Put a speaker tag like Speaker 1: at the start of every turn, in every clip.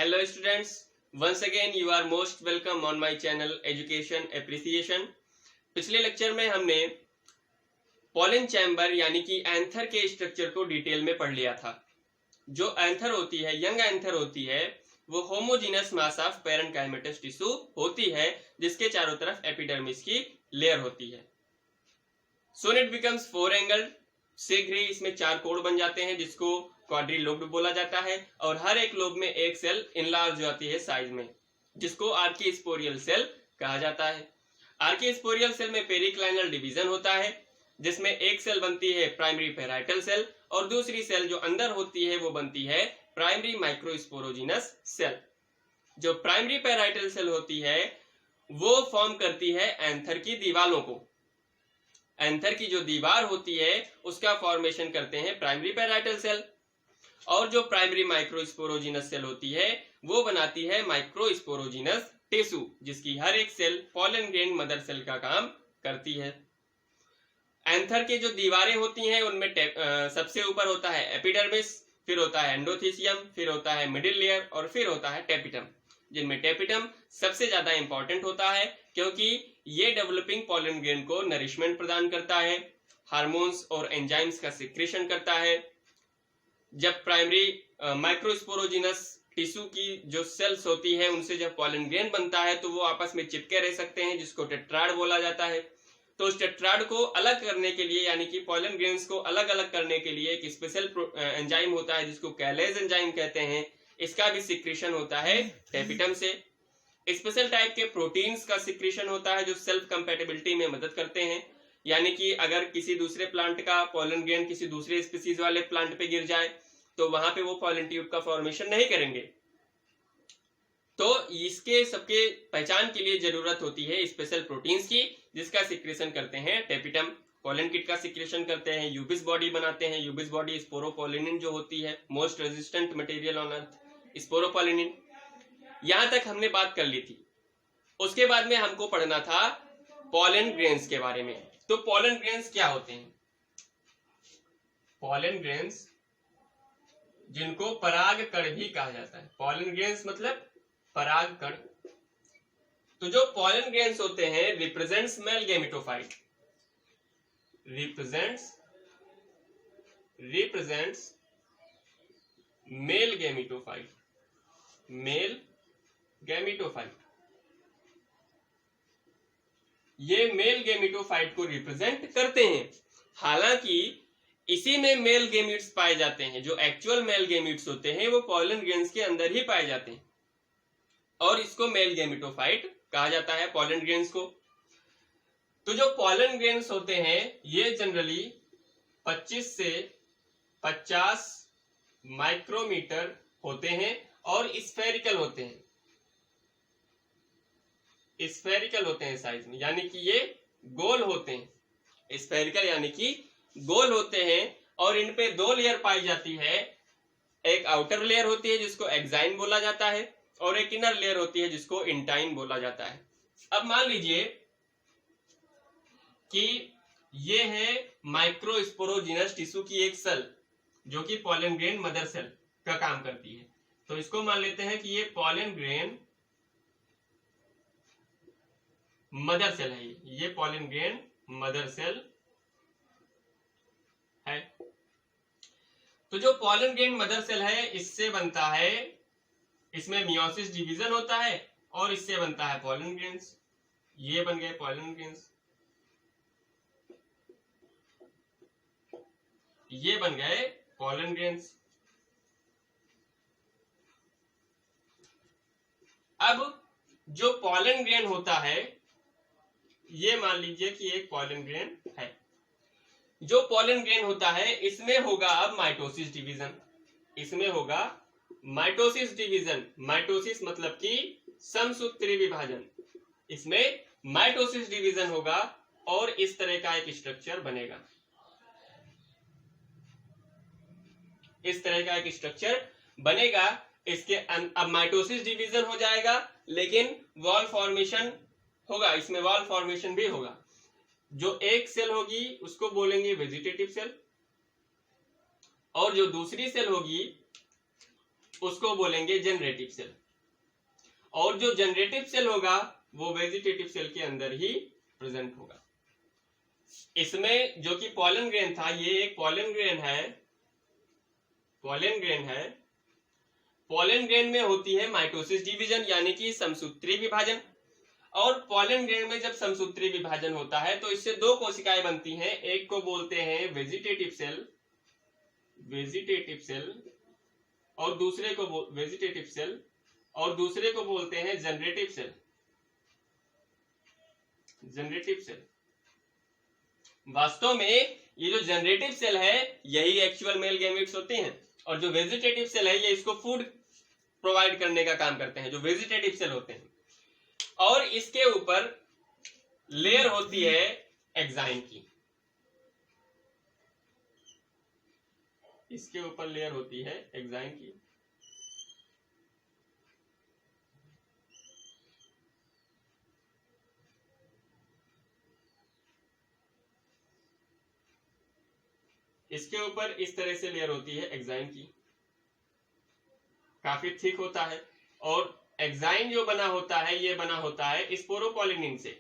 Speaker 1: Hello students, once again you are most welcome on my channel Education Appreciation। पिछले lecture में हमने pollen chamber यानी कि anther के स्ट्रक्चर को डिटेल में पढ़ लिया था। जो एंथर होती है, यंग एंथर होती है, वो homogeneous mass of parenchymatous tissue होती है जिसके चारों तरफ एपिडर्मिस की लेयर होती है। सोन इट बिकम्स फोर एंगल, शीघ्र ही इसमें चार कोण बन जाते हैं जिसको क्वाड्रिलोब्ड बोला जाता है और हर एक लोब में एक सेल इनलार्ज हो जाती है साइज में, जिसको आर्कीस्पोरियल सेल कहा जाता है। आर्कीस्पोरियल सेल में पेरिक्लाइनल डिवीजन होता है जिसमें एक सेल बनती है प्राइमरी पैराइटल सेल और दूसरी सेल जो अंदर होती है वो बनती है प्राइमरी माइक्रोस्पोरोजिनस सेल। जो प्राइमरी पैराइटल सेल होती है वो फॉर्म करती है एंथर की दीवारों को। एंथर की जो दीवार होती है उसका फॉर्मेशन करते हैं प्राइमरी पैराइटल सेल और जो प्राइमरी माइक्रोस्पोरोजिनस सेल होती है वो बनाती है माइक्रोस्पोरोजिनस टिश्यू, जिसकी हर एक cell pollen grain mother cell का काम करती है। एंथर के जो दीवारें होती हैं उनमें सबसे ऊपर होता है एपिडर्मिस, फिर होता है एंडोथीसियम, फिर होता है मिडिल लेयर और फिर होता है टेपिटम, जिनमें टेपिटम सबसे ज्यादा इंपॉर्टेंट होता है क्योंकि ये डेवलपिंग पॉलन ग्रेन को नरिशमेंट प्रदान करता है, हार्मोन्स और एंजाइम्स का सिक्रेशन करता है। जब प्राइमरी माइक्रोस्पोरोजिनस टिश्यू की जो सेल्स होती है उनसे जब पॉलन ग्रेन बनता है तो वो आपस में चिपके रह सकते हैं, जिसको टेट्राड बोला जाता है। तो उस टेट्राड को अलग करने के लिए यानी कि पॉलन ग्रेन्स को अलग अलग करने के लिए एक स्पेशल एंजाइम होता है जिसको कैलेज एंजाइम कहते हैं, इसका भी सिक्रेशन होता है टेपिटम से। स्पेशल टाइप के प्रोटीन्स का सिक्रेशन होता है जो सेल्फ कंपैटिबिलिटी में मदद करते हैं, यानी कि अगर किसी दूसरे प्लांट का पॉलन ग्रेन किसी दूसरे स्पीसीज वाले प्लांट पे गिर जाए तो वहां पे वो पॉलन ट्यूब का फॉर्मेशन नहीं करेंगे। तो इसके सबके पहचान के लिए जरूरत होती है स्पेशल प्रोटीन्स की, जिसका सिक्रेशन करते हैं टेपिटम। पॉलन किट का सिक्रेशन करते हैं, यूबिस बॉडी बनाते हैं। यूबिस बॉडी स्पोरोपोलिनिन जो होती है, most resistant material on earth, sporopollenin. यहां तक हमने बात कर ली थी। उसके बाद में हमको पढ़ना था पॉलन ग्रेन्स के बारे में। तो पॉलन ग्रेन्स क्या होते हैं? पॉलन ग्रेन्स जिनको पराग कण भी कहा जाता है। पॉलन ग्रेन्स मतलब पराग कण। तो जो पॉलन ग्रेन्स होते हैं represents male gametophyte, represents male gametophyte, male gametophyte. ये मेल गैमेटोफाइट को रिप्रेजेंट करते हैं। हालांकि इसी में मेल गैमीट्स पाए जाते हैं। जो एक्चुअल मेल गैमीट्स होते हैं वो पॉलन ग्रेन्स के अंदर ही पाए जाते हैं और इसको मेल गैमेटोफाइट कहा जाता है पॉलन ग्रेन्स को। तो जो पॉलन ग्रेन्स होते हैं ये जनरली 25 से 50 माइक्रोमीटर होते हैं और स्फेरिकल होते हैं। स्फेरिकल होते हैं साइज में, यानी कि ये गोल होते हैं। स्फेरिकल यानी कि गोल होते हैं और इन पे दो लेयर पाई जाती है। एक आउटर लेयर होती है जिसको एक्साइन बोला जाता है और एक इनर लेयर होती है जिसको इंटाइन बोला जाता है। अब मान लीजिए कि ये है माइक्रोस्पोरोजिनस टिश्यू की एक सेल जो कि पॉलन ग्रेन मदर सेल का काम करती है। तो इसको मान लेते हैं कि ये पॉलन ग्रेन मदर सेल है। ये पॉलन ग्रेन मदर सेल है। तो जो पॉलन ग्रेन मदर सेल है इससे बनता है, इसमें मियोसिस डिवीजन होता है और इससे बनता है पॉलन ग्रेन्स। ये बन गए पॉलन ग्रेन्स, ये बन गए पॉलन ग्रेन्स। अब जो पॉलन ग्रेन होता है ये मान लीजिए कि एक पॉलन ग्रेन है। जो पॉलन ग्रेन होता है इसमें होगा अब माइटोसिस डिवीजन। इसमें होगा माइटोसिस डिवीजन। माइटोसिस मतलब कि समसूत्री विभाजन। इसमें माइटोसिस डिवीजन होगा और इस तरह का एक स्ट्रक्चर बनेगा। इस तरह का एक स्ट्रक्चर बनेगा। इसके अब माइटोसिस डिवीजन हो जाएगा लेकिन वॉल फॉर्मेशन होगा, इसमें वॉल फॉर्मेशन भी होगा। जो एक सेल होगी उसको बोलेंगे वेजिटेटिव सेल और जो दूसरी सेल होगी उसको बोलेंगे जनरेटिव सेल। और जो जनरेटिव सेल होगा वो वेजिटेटिव सेल के अंदर ही प्रेजेंट होगा। इसमें जो कि पॉलन ग्रेन था, ये एक पॉलन ग्रेन है, पॉलन ग्रेन है। पॉलन ग्रेन में होती है माइटोसिस डिवीजन यानी कि समसूत्री विभाजन। और पॉलन ग्रेन में जब समसूत्री विभाजन होता है तो इससे दो कोशिकाएं बनती हैं, एक को बोलते हैं वेजिटेटिव सेल, वेजिटेटिव सेल, और दूसरे को वेजिटेटिव सेल, और दूसरे को बोलते हैं जनरेटिव सेल, जनरेटिव सेल। वास्तव में ये जो जनरेटिव सेल है यही एक्चुअल मेल गैमेट्स होते हैं, और जो वेजिटेटिव सेल है ये इसको फूड प्रोवाइड करने का काम करते हैं, जो वेजिटेटिव सेल होते हैं। और इसके ऊपर लेयर होती है एग्जाइम की, इसके ऊपर लेयर होती है एग्जाइम की। इसके ऊपर इस तरह से लेयर होती है एग्जाइम की, काफी थिक होता है। और एग्जाइम जो बना होता है ये बना होता है स्पोरोपोलिनिन से।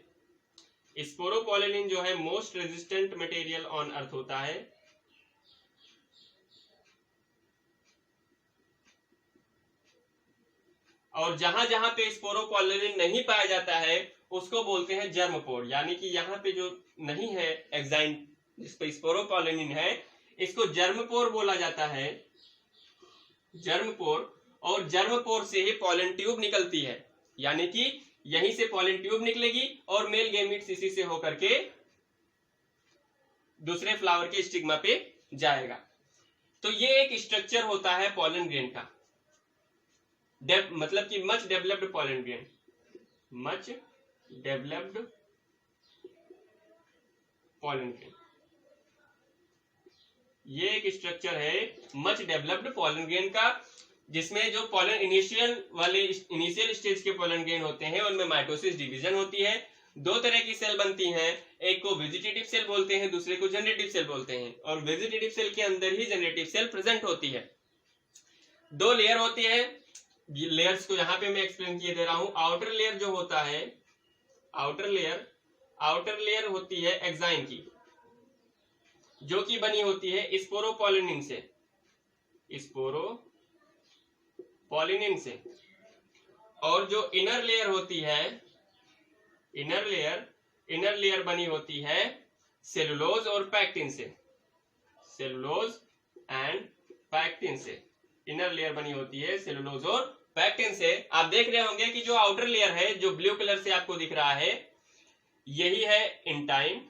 Speaker 1: स्पोरोपोलिनिन जो है most resistant material on earth होता है। और जहां जहां पे स्पोरोपोलिनिन नहीं पाया जाता है उसको बोलते हैं जर्मपोर, यानी कि यहाँ पे जो नहीं है एग्जाइम जिसपे स्पोरोपोलिनिन है इसको जर्मपोर बोला जाता है, जर्मपोर। और जर्मपोर से ही पॉलन ट्यूब निकलती है, यानी कि यहीं से पॉलन ट्यूब निकलेगी और मेल गैमीट्स इसी से होकर के दूसरे फ्लावर के स्टिग्मा पे जाएगा। तो ये एक स्ट्रक्चर होता है पॉलन ग्रेन का, मतलब कि much developed pollen grain, much developed pollen grain. ये एक स्ट्रक्चर है मच डेवलप्ड पॉलन ग्रेन का, जिसमें जो पॉलन इनिशियल स्टेज के पॉलन ग्रेन होते हैं उनमें माइटोसिस डिवीजन होती है। दो तरह की सेल बनती हैं, एक को वेजिटेटिव सेल बोलते हैं, दूसरे को जनरेटिव सेल बोलते हैं। और वेजिटेटिव सेल के अंदर ही जनरेटिव सेल प्रेजेंट होती है। दो लेयर होती है, लेयर्स को यहाँ पे मैं एक्सप्लेन किए दे रहा हूं। आउटर लेयर जो होता है, आउटर लेयर होती है एग्जाइम की, जो कि बनी होती है स्पोरोपोलिनिन से, स्पोरोपोलिनिन से। और जो इनर लेयर होती है, इनर लेयर बनी होती है सेलुलोज और पैक्टिन से, सेलुलोज एंड पैक्टिन से। इनर लेयर बनी होती है सेलुलोज और पैक्टिन से। आप देख रहे होंगे कि जो आउटर लेयर है जो ब्लू कलर से आपको दिख रहा है यही है एग्जाइम।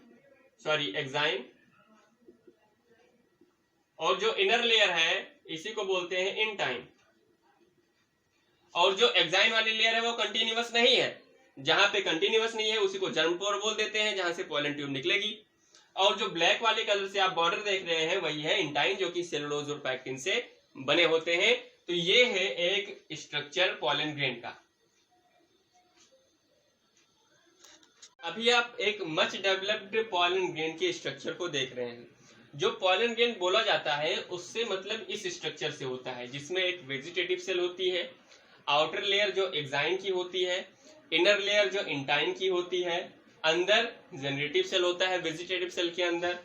Speaker 1: और जो इनर लेयर है इसी को बोलते हैं इंटाइम। और जो एग्जाइम वाली लेयर है वो कंटिन्यूअस नहीं है, जहां पे कंटिन्यूअस नहीं है उसी को जर्मपोर बोल देते हैं, जहां से पॉलन ट्यूब निकलेगी। और जो ब्लैक वाले कलर से आप बॉर्डर देख रहे हैं वही है इंटाइन, जो कि सेलुलोज और पैक्टिन से बने होते हैं। तो ये है एक स्ट्रक्चर पॉलन ग्रेन का। अभी आप एक मच डेवलप्ड पॉलन ग्रेन के स्ट्रक्चर को देख रहे हैं। जो पॉलन ग्रेन बोला जाता है उससे मतलब इस स्ट्रक्चर से होता है, जिसमें एक वेजिटेटिव सेल होती है, आउटर लेयर जो एग्जाइम की होती है, इनर लेयर जो इंटाइन की होती है, अंदर जनरेटिव सेल होता है वेजिटेटिव सेल के अंदर।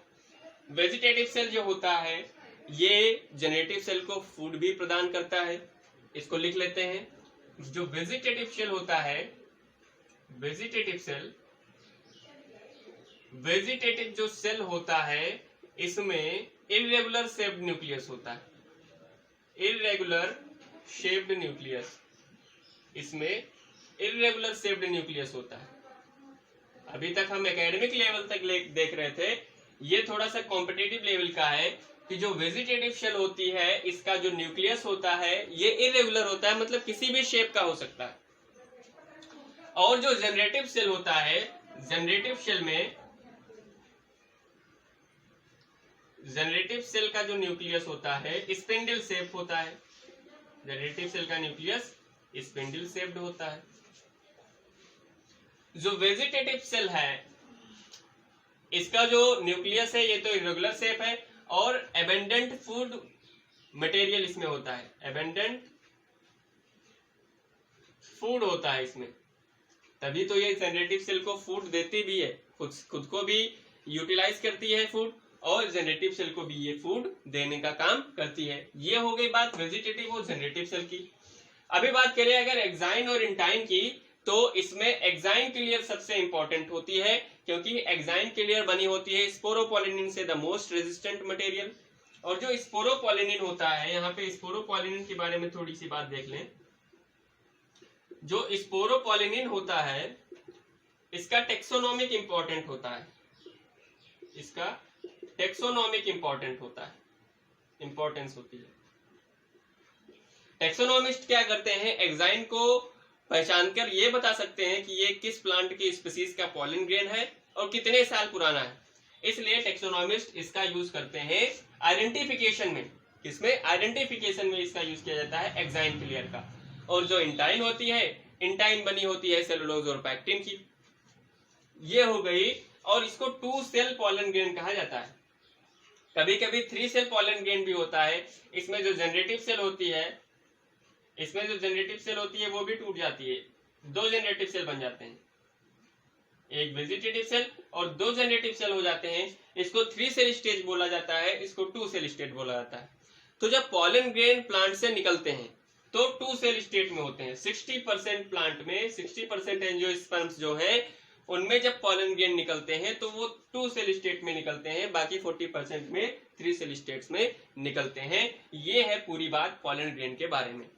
Speaker 1: वेजिटेटिव सेल जो होता है ये जनरेटिव सेल को फूड भी प्रदान करता है, इसको लिख लेते हैं। जो वेजिटेटिव सेल होता है, वेजिटेटिव जो सेल होता है इसमें इर्रेगुलर शेप्ड न्यूक्लियस होता है, इर्रेगुलर शेप्ड न्यूक्लियस, इसमें इर्रेगुलर शेप्ड न्यूक्लियस होता है। अभी तक हम एकेडमिक लेवल तक देख रहे थे, ये थोड़ा सा कॉम्पिटिटिव लेवल का है कि जो वेजिटेटिव सेल होती है इसका जो न्यूक्लियस होता है ये इर्रेगुलर होता है, मतलब किसी भी शेप का हो सकता है। और जो जनरेटिव सेल होता है, जनरेटिव सेल का जो न्यूक्लियस होता है स्पिंडल शेप होता है। जनरेटिव सेल का न्यूक्लियस स्पिंडल शेप्ड होता है। जो वेजिटेटिव सेल है इसका जो न्यूक्लियस है ये तो इरेगुलर शेप है और एबेंडेंट फूड मटेरियल इसमें होता है, एबेंडेंट फूड होता है इसमें, तभी तो ये जनरेटिव सेल को फूड देती भी है, खुद को भी यूटिलाइज करती है फूड, और जनरेटिव सेल को भी ये फूड देने का काम करती है। ये हो गई बात वेजिटेटिव और जनरेटिव सेल की। अभी बात करें अगर एक्साइन और इंटाइन की, तो इसमें एक्साइन क्लियर सबसे इंपॉर्टेंट होती है, क्योंकि एक्साइन क्लियर बनी होती है स्पोरोपोलिनिन से द मोस्ट रेजिस्टेंट मटेरियल। और जो स्पोरोपोलिनिन होता है, यहाँ पे स्पोरोपोलिनिन के बारे में थोड़ी सी बात देख लें। जो स्पोरोपोलिनिन होता है इसका टेक्सोनोमिक इंपॉर्टेंट होता है, इसका टेक्सोनोमिक इंपॉर्टेंट होता है, इंपॉर्टेंस होती है। टेक्सोनोमिस्ट क्या करते हैं, एक्साइन को पहचानकर ये बता सकते हैं कि ये किस प्लांट की स्पीसीज का पॉलन ग्रेन है और कितने साल पुराना है। इसलिए टेक्सोनोमिस्ट इसका यूज करते हैं आइडेंटिफिकेशन में। किसमें? आइडेंटिफिकेशन में इसका यूज किया जाता है एक्साइन क्लियर का। और जो इंटाइन होती है, इंटाइन बनी होती है सेलुलोज और पैक्टिन की। ये हो गई। और इसको 2 सेल पॉलन ग्रेन कहा जाता है। कभी कभी 3 सेल पॉलन ग्रेन भी होता है। इसमें जो जनरेटिव सेल होती है वो भी टूट जाती है, 2 जनरेटिव सेल बन जाते हैं, एक वेजिटेटिव सेल और 2 जनरेटिव सेल हो जाते हैं। इसको 3 सेल स्टेज बोला जाता है, इसको 2 सेल स्टेज बोला जाता है। तो जब पॉलन ग्रेन प्लांट से निकलते हैं तो 2 सेल स्टेट में होते हैं। 60% प्लांट में 60% एंजियोस्पर्म्स जो है उनमें जब पॉलन ग्रेन निकलते हैं तो वो 2 सेल स्टेट में निकलते हैं, बाकी 40% में 3 सेल स्टेट्स में निकलते हैं। ये है पूरी बात पॉलन ग्रेन के बारे में।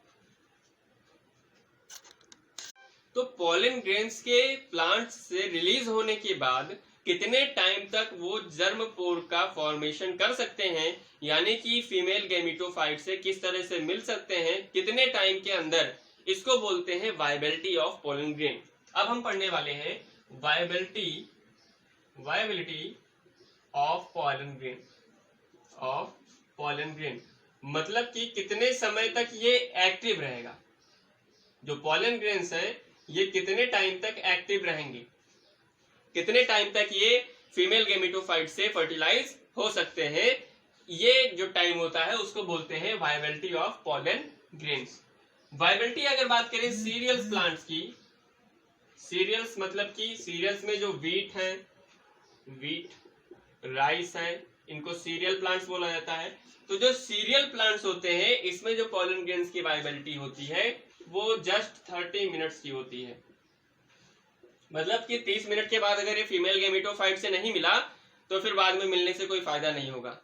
Speaker 1: तो पॉलन ग्रेन्स के प्लांट से रिलीज होने के बाद कितने टाइम तक वो जर्म पोर का फॉर्मेशन कर सकते हैं, यानी कि फीमेल गैमेटोफाइट से किस तरह से मिल सकते हैं, कितने टाइम के अंदर, इसको बोलते हैं वायबिलिटी ऑफ पॉलन ग्रेन। अब हम पढ़ने वाले हैं वायबिलिटी ऑफ पॉलन ग्रेन, मतलब कि कितने समय तक ये एक्टिव रहेगा। जो पॉलन ग्रेन्स है ये कितने टाइम तक एक्टिव रहेंगे, कितने टाइम तक ये फीमेल गैमेटोफाइट से फर्टिलाइज हो सकते हैं। ये जो टाइम होता है उसको बोलते हैं viability of pollen grains. Viability अगर बात करें सीरियल्स प्लांट्स की, सीरियल्स मतलब कि सीरियल्स में जो वीट है, वीट, राइस है, इनको सीरियल प्लांट्स बोला जाता है। तो जो सीरियल प्लांट्स होते हैं इसमें जो पॉलन ग्रेन्स की वायबिलिटी होती है वो जस्ट 30 मिनट्स की होती है। मतलब कि 30 मिनट के बाद अगर ये फीमेल गैमेटोफाइट से नहीं मिला तो फिर बाद में मिलने से कोई फायदा नहीं होगा,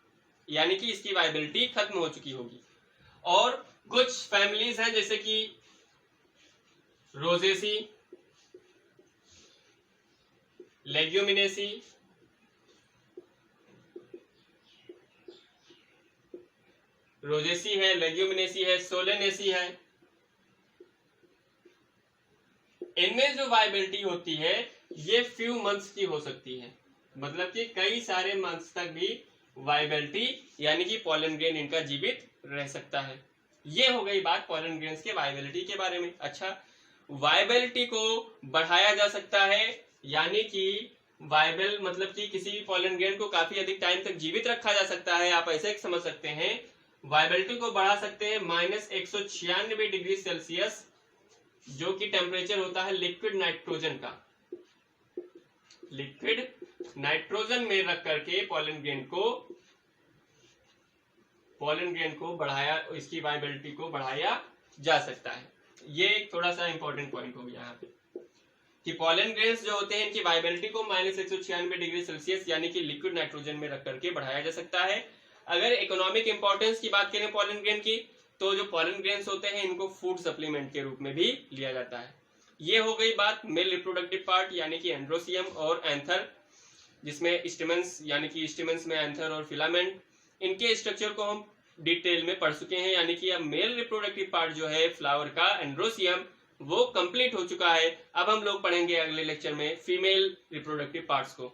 Speaker 1: यानी कि इसकी वायबिलिटी खत्म हो चुकी होगी। और कुछ फैमिलीज हैं जैसे कि रोजेसी, लेग्यूमिनेसी, रोजेसी है, लेग्यूमिनेसी है, सोलेनेसी है। इनमें जो वायबिलिटी होती है ये फ्यू मंथ्स की हो सकती है, मतलब कि कई सारे मंथ्स तक भी वायबिलिटी यानी कि पॉलन ग्रेन इनका जीवित रह सकता है। ये हो गई बात पॉलन ग्रेन्स के वायबिलिटी के बारे में। अच्छा, वायबिलिटी को बढ़ाया जा सकता है, यानी कि वायबल मतलब कि किसी भी पॉलन ग्रेन को काफी अधिक टाइम तक जीवित रखा जा सकता है। आप ऐसे समझ सकते हैं, वायबिलिटी को बढ़ा सकते हैं -196 डिग्री सेल्सियस, जो कि टेम्परेचर होता है लिक्विड नाइट्रोजन का। लिक्विड नाइट्रोजन में रख करके पॉलन ग्रेन को बढ़ाया, इसकी वायबिलिटी को बढ़ाया जा सकता है। ये एक थोड़ा सा इंपॉर्टेंट पॉइंट हो गया यहाँ पे कि पॉलन ग्रेन्स जो होते हैं इनकी वायबिलिटी को -196 डिग्री सेल्सियस यानी कि लिक्विड नाइट्रोजन में रख करके बढ़ाया जा सकता है। अगर इकोनॉमिक इंपॉर्टेंस की बात करें पॉलन ग्रेन की, तो जो पॉलन ग्रेन्स होते हैं इनको फूड सप्लीमेंट के रूप में भी लिया जाता है। ये हो गई बात मेल रिप्रोडक्टिव पार्ट यानी कि एंड्रोसियम और एंथर, जिसमें स्टेमन्स यानी कि स्टेमन्स में एंथर और फिलामेंट, इनके स्ट्रक्चर को हम डिटेल में पढ़ चुके हैं। यानी कि अब मेल रिप्रोडक्टिव पार्ट जो है फ्लावर का एंड्रोसियम वो कंप्लीट हो चुका है। अब हम लोग पढ़ेंगे अगले लेक्चर में फीमेल रिप्रोडक्टिव पार्ट्स को।